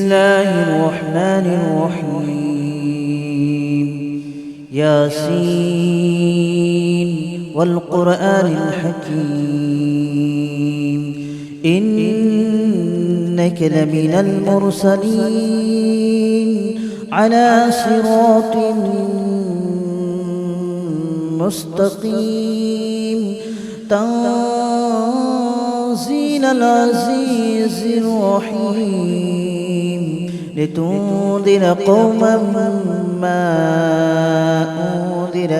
الله الرحمن الرحيم. ياسين والقرآن الحكيم إنك لمن المرسلين على صراط مستقيم تنزيل العزيز الرحيم لتنذر قوما ما أنذر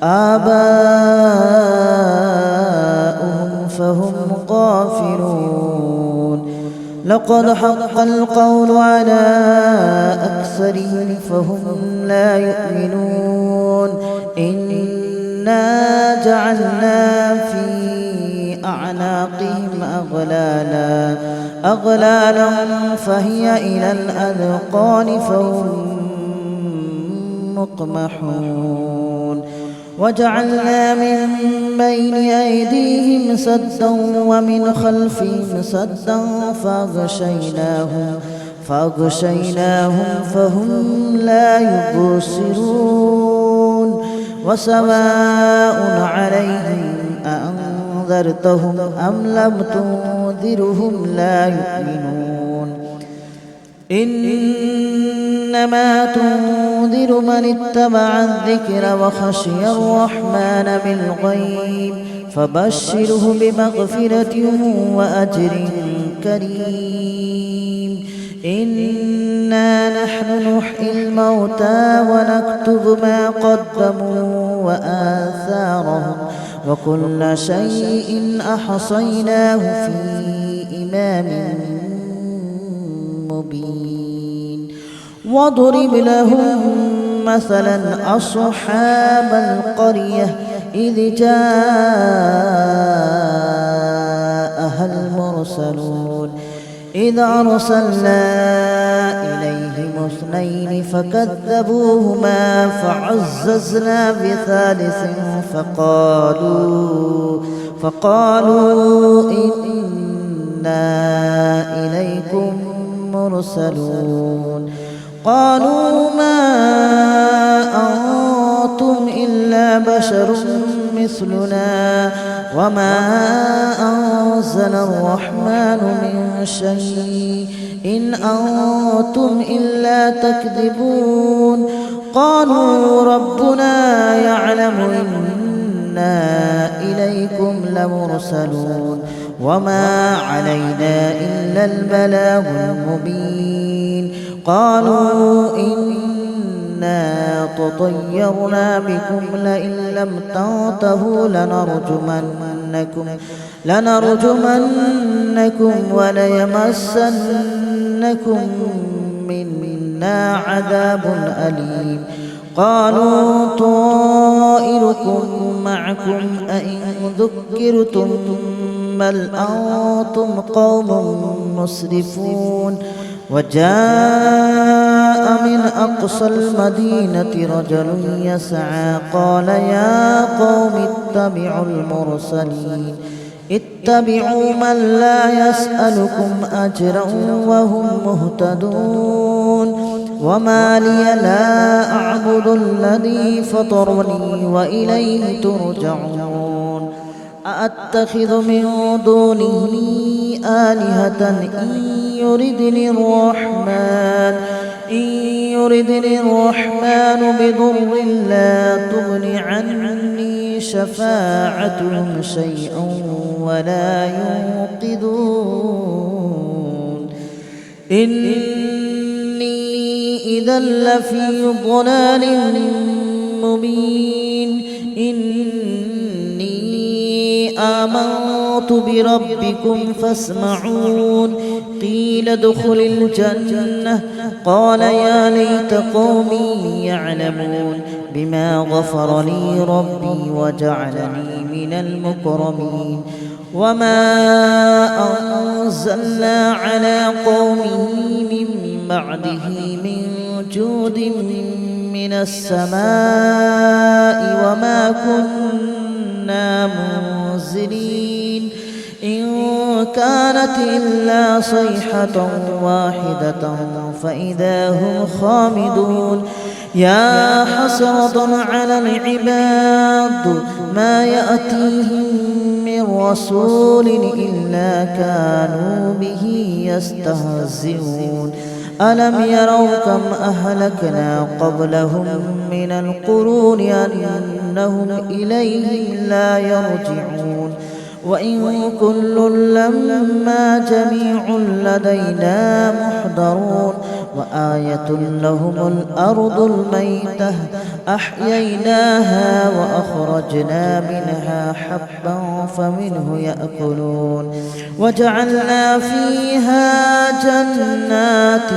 آباؤهم فهم غافلون. لقد حق القول على أكثرهم فهم لا يؤمنون. إنا جعلنا في أعناقهم أغلالا فهي إلى الأذقان فهم مقمحون. وجعلنا من بين أيديهم سدا ومن خلفهم سدا فأغشيناهم فهم لا يبصرون. وسواء عليهم أأنذرتهم أم لم تنذرهم لا يؤمنون. إنما تنذر من اتبع الذكر وخشي الرحمن بالغيب فبشره بمغفرة وأجر كريم. إنا نحن نحيي الموتى ونكتب ما قدموا وآثارهم وكل شيء أحصيناه في إمام مبين. واضرب لهم مثلا أصحاب القرية إذ جاءها المرسلون إذ أرسلنا إليهم اثنين فكذبوهما فعززنا بثالث فقالوا إنا إليكم مرسلون. قالوا ما أنتم إلا بشر مثلنا وما أنزل الرحمن من شيء إن أنتم إلا تكذبون. قالوا ربنا يعلم إنا إليكم لمرسلون وما علينا إلا البلاغ المبين. قالوا إنا تطيرنا بكم لئن لم تنتهوا لنرجمنكم وليمسنكم منا عذاب أليم. قالوا طائركم معكم أئن ذكرتم بل أنتم قوم مسرفون. وجاء من أقصى المدينة رجل يسعى قال يا قوم اتبعوا من لا يسألكم أجرا وهم مهتدون. وما لي لا أعبد الذي فطرني وإليه ترجعون. أأتخذ من دونه آلهة إن يردني الرحمن بضر لا تغن عني شفاعتهم شيئا ولا ينقذون. إني إذا لفي ضلال مبين. إني آمنت بربكم فاسمعون. قيل ادخل الجنة قال يا ليت قومي يعلمون بما غفر لي ربي وجعلني من المكرمين. وما أنزلنا على قومه من بعده من جود من السماء وما كنا منزلين. إن كانت إلا صيحة واحدة فإذا هم خامدون يا حسرة على العباد ما يأتيهم من رسول إلا كانوا به يستهزئون ألم يروا كم أهلكنا قبلهم من القرون أنهم إليهم لا يرجعون وإن كل لما جميع لدينا محضرون وآية لهم الأرض الميتة أحييناها وأخرجنا منها حبا فمنه يأكلون وجعلنا فيها جنات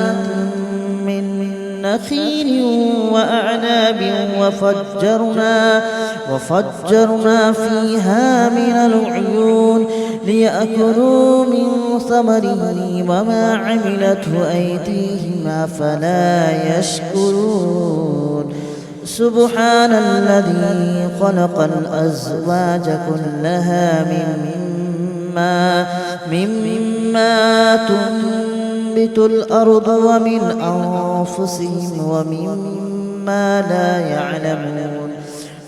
من نخيل وأعناب وفجرنا فيها من العيون ليأكلوا من ثمره وما عملته أيديهم أفلا يشكرون سبحان الذي خلق الأزواج كلها مما تنبت الأرض ومن أنفسهم ومما لا يعلمون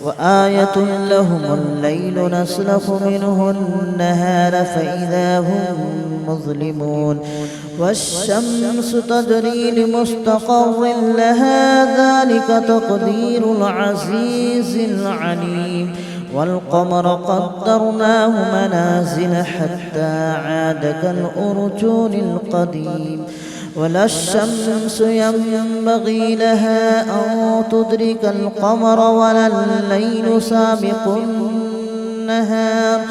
وآية لهم الليل نسلخ منه النهار فإذا هم مظلمون والشمس تجري لمستقر لها ذلك تقدير العزيز العليم والقمر قدرناه منازل حتى عاد كالأرجون القديم ولا الشمس ينبغي لها أن تدرك القمر ولا الليل سابق النهار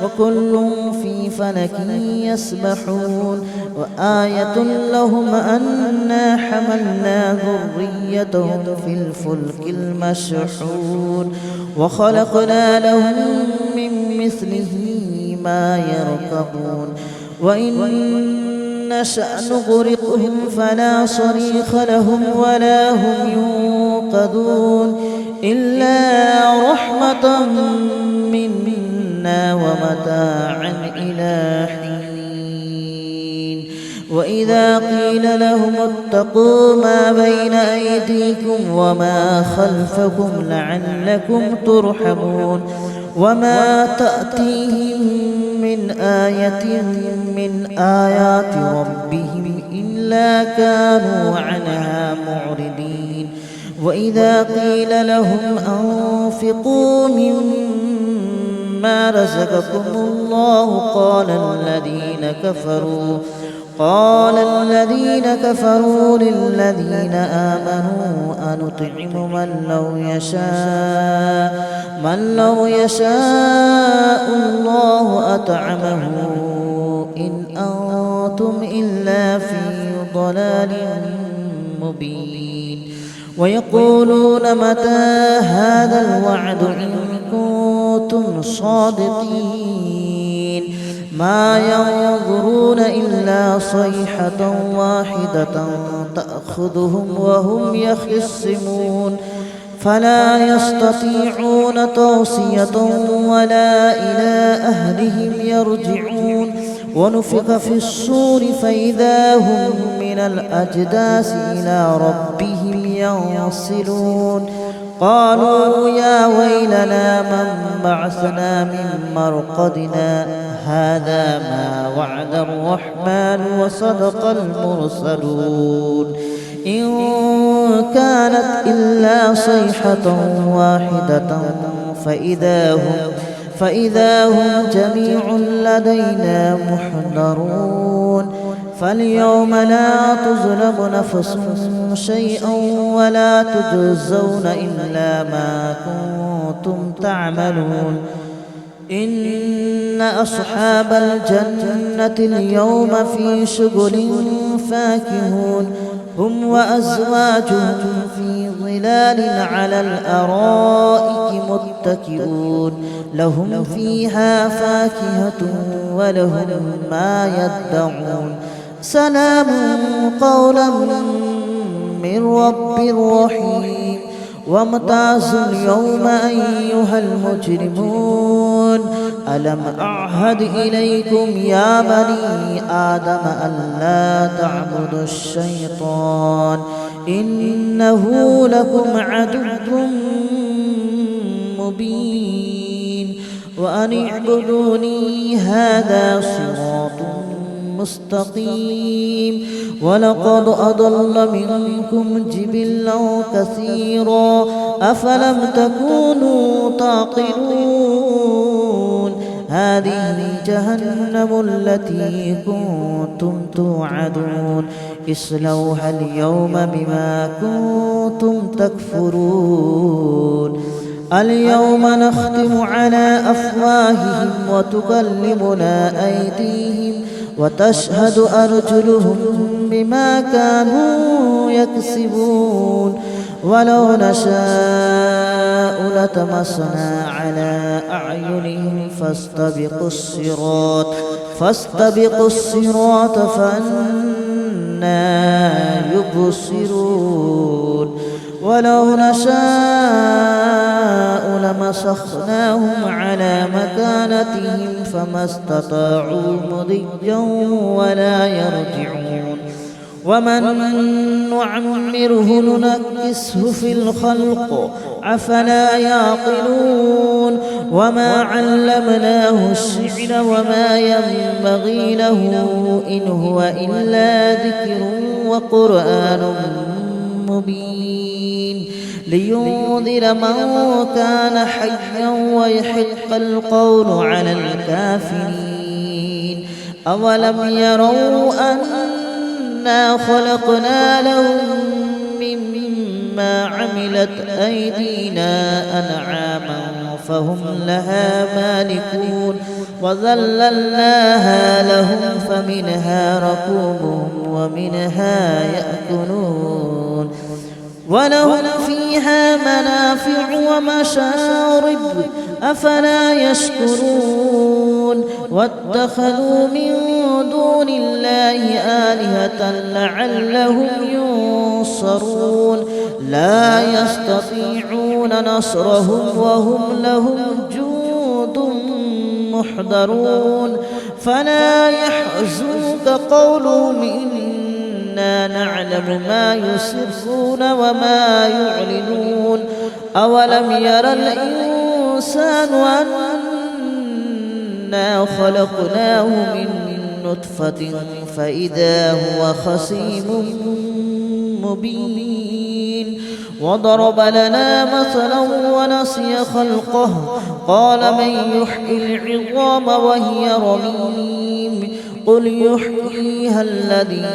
وكل في فلك يسبحون وآية لهم أنا حملنا ذريتهم في الفلك المشحون وخلقنا لهم من مثله ما يركبون وإن نشأ نغرقهم فلا صريخ لهم ولا هم ينقذون إلا رحمة منا ومتاعا إلى حين وإذا قيل لهم اتقوا ما بين أيديكم وما خلفكم لعلكم ترحمون وما تأتيهم من آية من آيات ربهم إلا كانوا عنها معرضين وإذا قيل لهم أنفقوا مما رزقكم الله قال الذين كفروا للذين آمنوا أنطعم من لو يشاء الله أطعمه إن أنتم إلا في ضلال مبين ويقولون متى هذا الوعد إن كنتم صادقين ما ينظرون إلا صيحة واحدة تأخذهم وهم يخصمون فلا يستطيعون توصية ولا إلى أهلهم يرجعون ونفخ في الصور فإذا هم من الأجداث إلى ربهم ينسلون قالوا يا ويلنا من بعثنا من مرقدنا هذا ما وعد الرحمن وصدق المرسلون إن كانت إلا صيحة واحدة فإذا هم جميع لدينا محضرون فاليوم لا تظلم نفس شيئا ولا تجزون إلا ما كنتم تعملون إن أصحاب الجنة اليوم في شغل فاكهون هم وأزواجهم في ظلال على الأرائك متكئون لهم فيها فاكهة ولهم ما يدعون سلام قولا من رب رحيم وامتازوا اليوم أيها المجرمون ألم أعهد إليكم يا بني آدم ألا تعبدوا الشيطان إنه لكم عدو مبين وأن اعبدوني هذا صراط مستقيم ولقد أضل منكم جبلا كثيرا أفلم تكونوا تعقلون هذه جهنم التي كنتم توعدون اصلوها اليوم بما كنتم تكفرون اليوم نختم على أفواههم وتكلمنا أيديهم وتشهد أرجلهم بما كانوا يكسبون ولو نشاء لطمسنا على أعينهم فاستبقوا الصراط فأنى يبصرون ولو نشاء لمسخناهم على مكانتهم فما استطاعوا مضيا ولا يرجعون ومن نعمره ننكسه في الخلق أفلا يعقلون وما علمناه الشعر وما ينبغي له إن هو إلا ذكر وقرآن مبين لينذر من كان حيا ويحق القول على الكافرين أولم يروا أنا خلقنا لهم مما عملت أيدينا أنعاما فهم لها مالكون وذللناها لهم فمنها ركوبهم ومنها يأكلون ولهم فيها منافع ومشارب أفلا يشكرون واتخذوا من دون الله آلهة لعلهم ينصرون لا يستطيعون نصرهم وهم لهم جند محضرون فلا يحزنك قولهم إنا نعلم ما يسرون وما يعلنون أولم ير الإنسان أنا خلقناه من نطفة فإذا هو خصيم مبين وضرب لنا مثلا ونسي خلقه قال من يحيي العظام وهي رميم قل يحييها الذي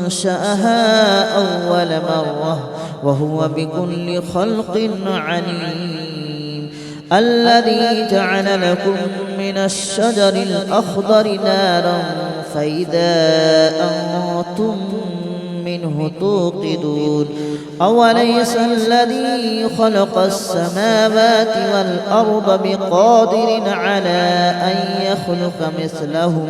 أنشأها أول مرة وهو بكل خلق عليم الذي جعل لكم من الشجر الأخضر نارا فإذا أنتم منه توقدون أوليس الذي خلق السماوات والأرض بقادر على أن يخلق مثلهم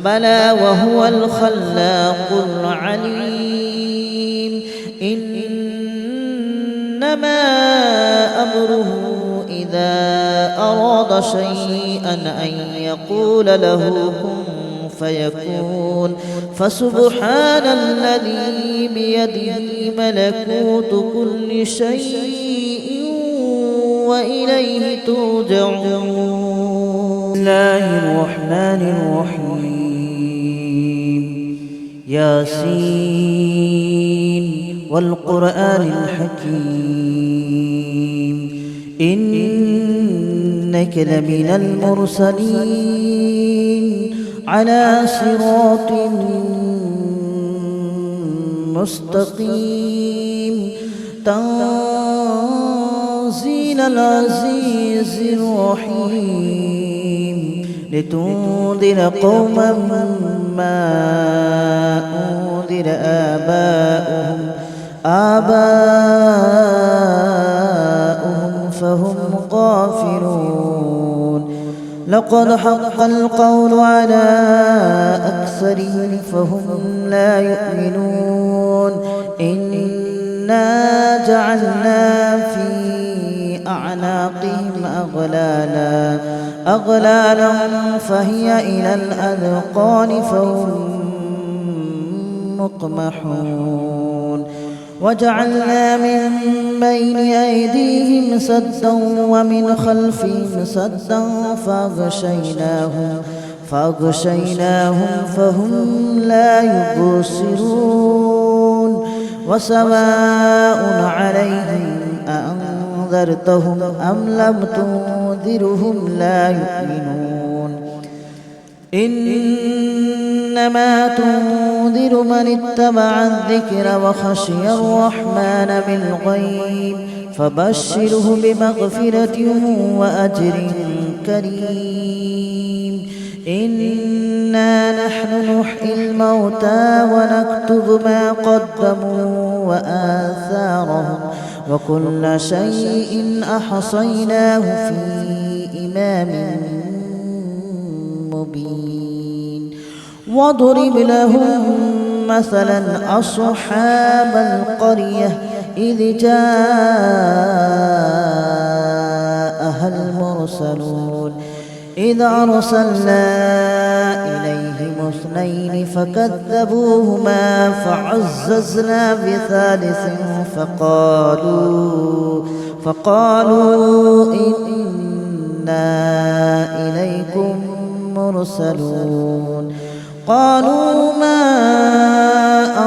بلى وهو الخلاق العليم إنما أمره إذا أراد شيئا أن يقول له كن فيكون فسبحان الذي بيده ملكوت كل شيء وإليه ترجعون. بسم الله الرحمن الرحيم ياسين والقرآن الحكيم إنك لمن المرسلين على صراط مستقيم تنزيل العزيز الرحيم لتنذر قوما ما أنذر آباؤهم فهم غافلون لقد حق القول على أكثرهم فهم لا يؤمنون إنا جعلنا في أعناقهم أغلالا فهي إلى الأذقان فهم مقمحون وجعلنا من بين أيديهم سدا ومن خلفهم سدا فأغشيناهم فهم لا يبصرون وسواء عليهم أأنذرتهم أم لم تنذرهم لا يؤمنون إنما تنذر من اتبع الذكر وخشي الرحمن بالغيب فبشره بمغفرة وأجر كريم إنا نحن نحيي الموتى ونكتب ما قدموا وآثارهم وكل شيء أحصيناه في إمام مبين واضرب لهم مثلا أصحاب القرية إذ جاءها المرسلون إذ أرسلنا إليهم اثنين فكذبوهما فعززنا بثالث فقالوا إنا إليكم مرسلون قالوا ما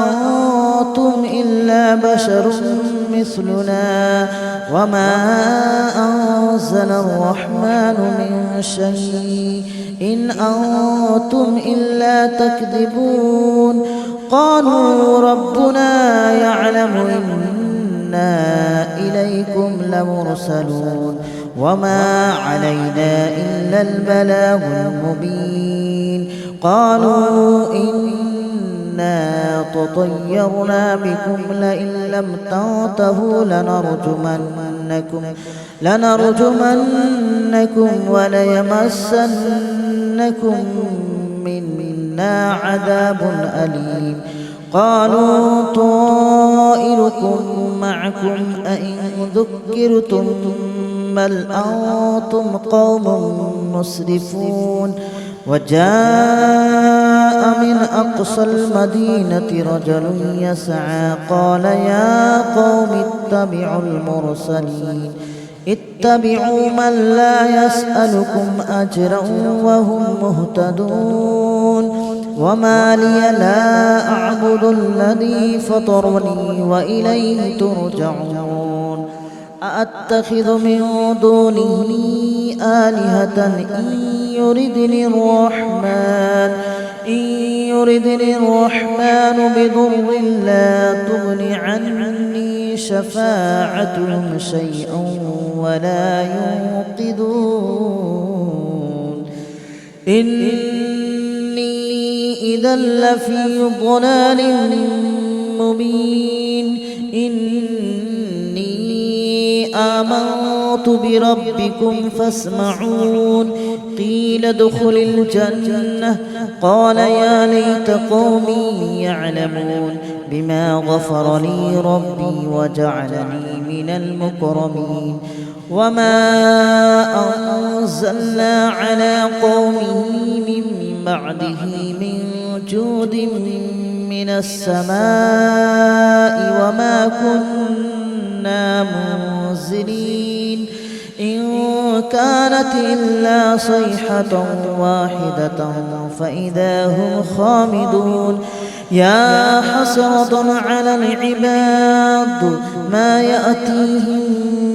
أنتم إلا بشر مثلنا وما أنزل الرحمن من شيء إن أنتم إلا تكذبون قالوا ربنا يعلم إنا إليكم لمرسلون وما علينا إلا البلاغ المبين قالوا إنا تطيرنا بكم لئن لم تنتهوا لنرجمنكم وليمسنكم منا عذاب أليم قالوا طائركم معكم أئن ذكرتم بل أنتم قوم مسرفون وجاء من أقصى المدينة رجل يسعى قال يا قوم اتبعوا من لا يسألكم أجرا وهم مهتدون وما لي لا أعبد الذي فطرني وإليه ترجعون أأتخذ من دونه آلهة إن يردني الرحمن بضر لا تغن عني شفاعتهم شيئا ولا ينقذون إني إذا لفي ضلال مبين آمنت بربكم فاسمعون قيل ادخل الجنة قال يا ليت قومي يعلمون بما غفر لي ربي وجعلني من المكرمين وما أنزلنا على قومه من بعده من جود من السماء وما كنا منزلين إن كانت إلا صيحة واحدة فإذا هم خامدون يا حسرة على العباد ما يأتيهم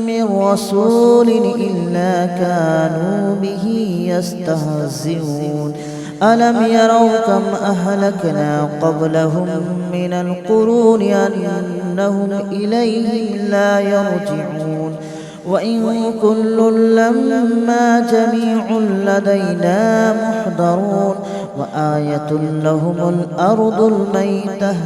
من رسول إلا كانوا به يستهزئون ألم يروا كم أهلكنا قبلهم من القرون أنهم إليهم لا يرجعون وإن كل لما جميع لدينا محضرون وآية لهم الأرض الميتة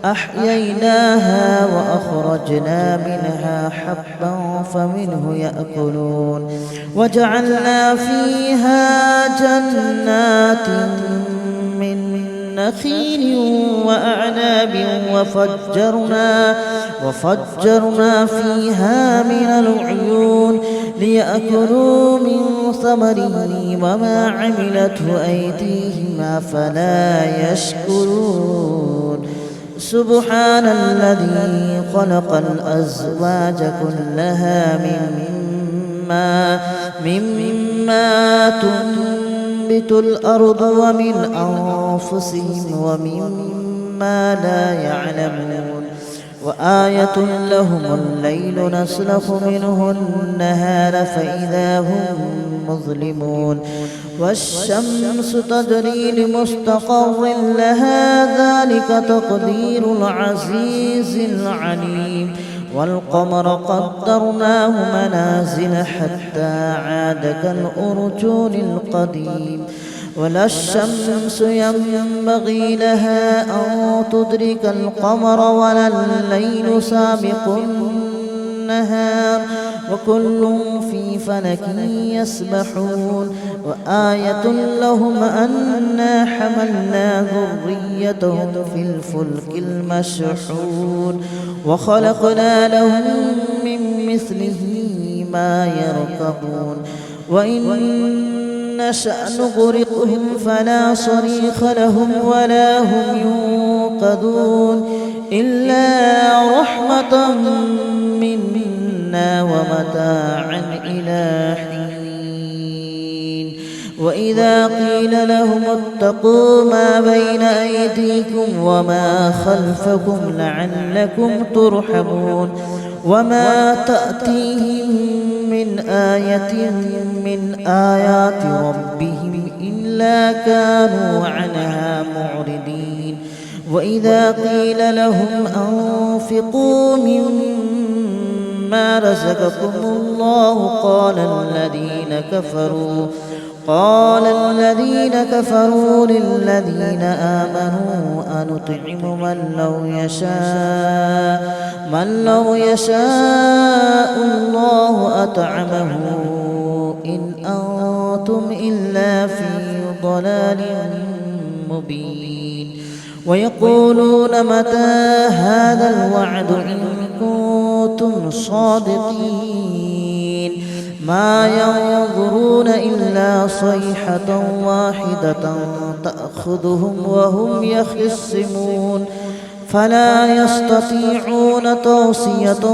أحييناها وأخرجنا منها حبا فمنه يأكلون وجعلنا فيها جنات من نخيل وأعناب وفجرنا فيها من العيون ليأكلوا من ثمره وما عملته أيديهم أفلا يشكرون سبحان الذي خلق الأزواج كلها مما تنبت الأرض ومن أنفسهم ومما لا يعلمون وآية لهم الليل نسلخ منه النهار فإذا هم مظلمون والشمس تجري لمستقر لها ذلك تقدير العزيز العليم والقمر قدرناه منازل حتى عاد كالأرجون القديم ولا الشمس ينبغي لها أن تدرك القمر ولا الليل سابق النهار وكل في فلك يسبحون وآية لهم أنا حملنا ذريتهم في الفلك المشحون وخلقنا لهم من مثله ما يركبون وإن نشأ نغرقهم فلا صريخ لهم ولا هم ينقذون إلا رحمة منا ومتاعا إلى حين وإذا قيل لهم اتقوا ما بين أيديكم وما خلفكم لعلكم ترحمون وما تأتيهم من آية من آيات ربهم إلا كانوا عنها معرضين وإذا قيل لهم أنفقوا مما رزقكم الله قال الذين كفروا للذين آمنوا أنطعم من لو يشاء الله أطعمه إن أنتم إلا في ضلال مبين ويقولون متى هذا الوعد إن كنتم صادقين ما ينظرون إلا صيحة واحدة تأخذهم وهم يخصمون فلا يستطيعون توصية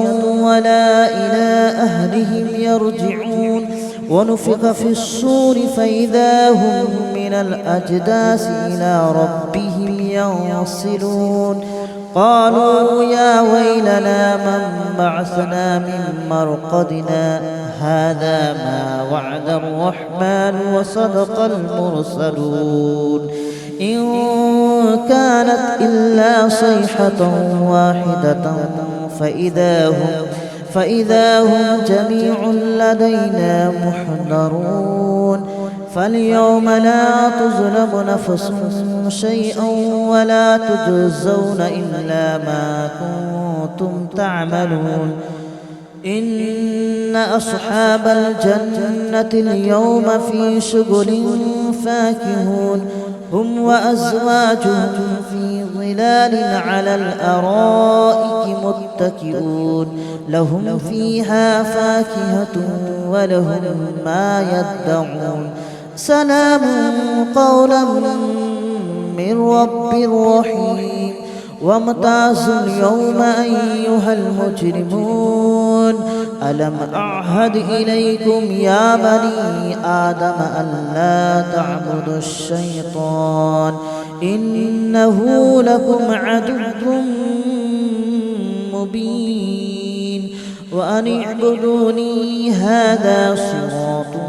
ولا إلى أهلهم يرجعون ونفخ في الصور فإذا هم من الأجداث إلى ربهم ينصلون قالوا يا ويلنا من بعثنا من مرقدنا هذا ما وعد الرحمن وصدق المرسلون إن كانت إلا صيحة واحدة فإذا هم جميع لدينا محضرون فاليوم لا تظلم نفس شيئا ولا تجزون إلا ما كنتم تعملون إن أصحاب الجنة اليوم في شغل فاكهون هم وأزواجهم في ظلال على الأرائك متكئون لهم فيها فاكهة ولهم ما يدعون سلام قولا من رب رحيم وامتازوا اليوم أيها المجرمون ألم أعهد إليكم يا بني آدم ألا تعبدوا الشيطان إنه لكم عدو مبين وأن اعبدوني هذا صراط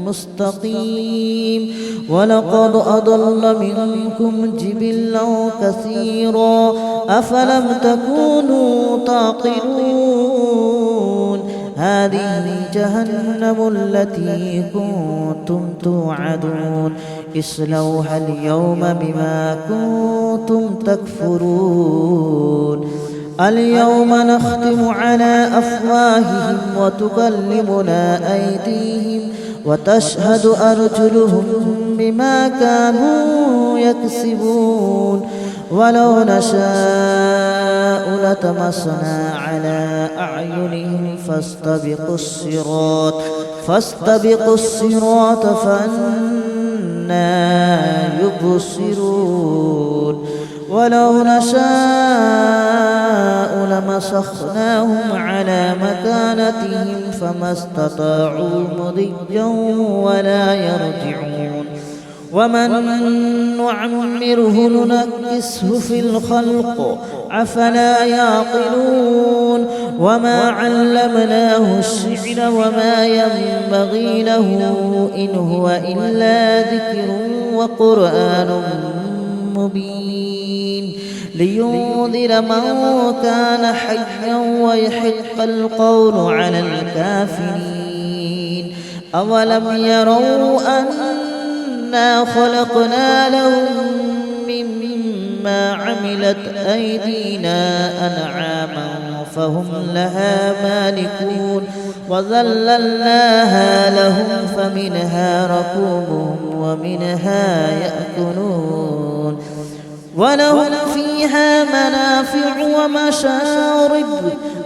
مستقيم ولقد أضل منكم جبلا كثيرا أفلم تكونوا تعقلون هذه جهنم التي كنتم توعدون اصلوها اليوم بما كنتم تكفرون اليوم نختم على أفواههم وتكلمنا أيديهم وتشهد أرجلهم بما كانوا يكسبون ولو نشاء لطمسنا على أعينهم فاستبقوا الصراط فأنى يبصرون ولو نشاء لمسخناهم على مكانتهم فما استطاعوا مضيا ولا يرجعون ومن نعمره ننكسه في الخلق أفلا يعقلون وما علمناه الشعر وما ينبغي له إن هو إلا ذكر وقرآن مبين لينذر من كان حيا ويحق القول على الكافرين أولم يروا أنا خلقنا لهم مما عملت أيدينا أنعاما فهم لها مالكون وذللناها لهم فمنها ركوبهم ومنها يأكلون ولهم فيها منافع ومشارب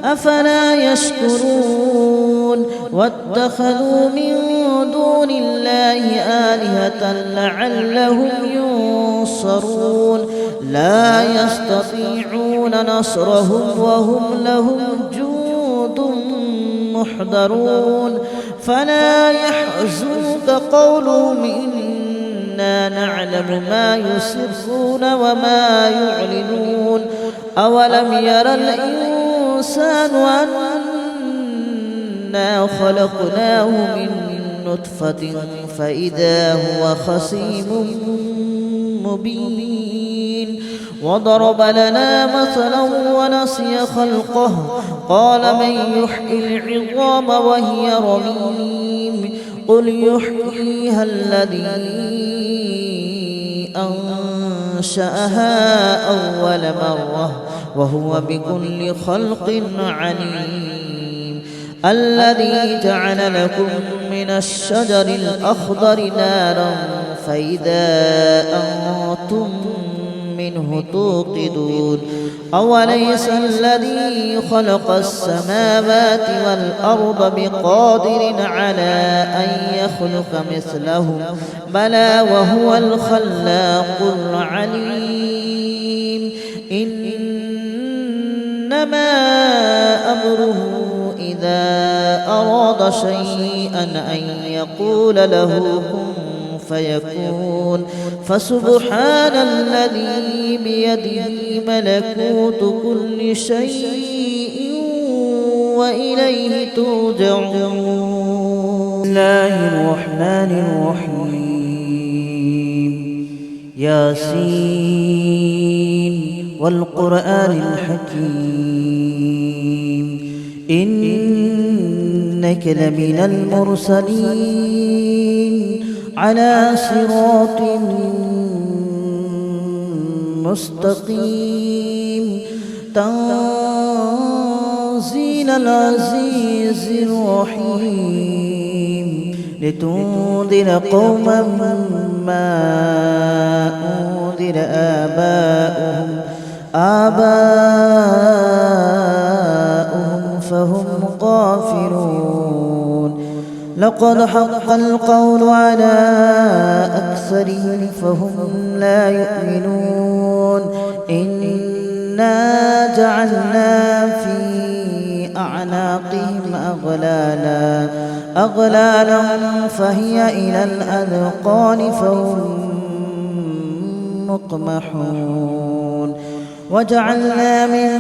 أفلا يشكرون واتخذوا من دون الله آلهة لعلهم ينصرون لا يستطيعون نصرهم وهم لهم جند محضرون فلا يحزنك قولهم إنا نعلم ما يسرون وما يعلنون أولم ير الإنسان أنا خلقناه من نطفة فإذا هو خصيم مبين وضرب لنا مثلا ونسي خلقه قال من يحيي العظام وهي رميم قل يحييها الذي أنشأها أول مرة وهو بكل خلق عليم الذي جعل لكم من الشجر الأخضر نارا فإذا أنتم منه توقدون أوليس الذي خلق السماوات والأرض بقادر على أن يخلق مثلهم بلى وهو الخلاق العليم إنما أمره إذا أراد شيئا أن يقول له كن فيكون فسبحان الذي بيده ملكوت كل شيء وإليه ترجعون. بسم الله الرحمن الرحيم ياسين والقرآن الحكيم إنك لمن المرسلين على صراط مستقيم تنزيل العزيز الرحيم لتنذر قوما ما أنذر آباؤهم فهم غافلون لقد حق القول على أكثرهم فهم لا يؤمنون إنا جعلنا في أعناقهم أغلالا فهي إلى الأذقان فهم مقمحون وجعلنا من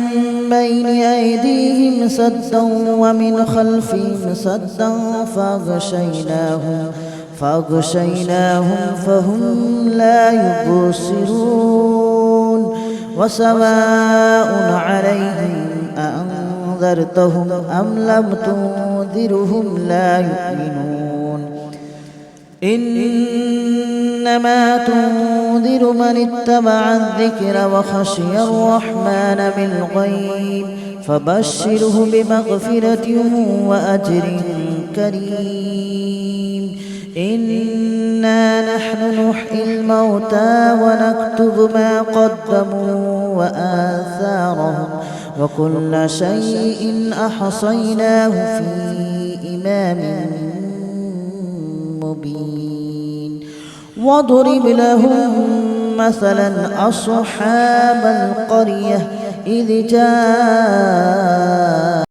بين أيديهم سدا ومن خلفهم سدا فأغشيناهم فهم لا يبصرون وسواء عليهم أأنذرتهم أم لم تنذرهم لا يؤمنون إنما تنذر من اتبع الذكر وخشي الرحمن بالغيب فبشره بمغفرة وأجر كريم إنا نحن نحيي الموتى ونكتب ما قدموا وآثارهم وكل شيء أحصيناه في إمام مبين واضرب لهم مثلا أصحاب القرية إذ جاء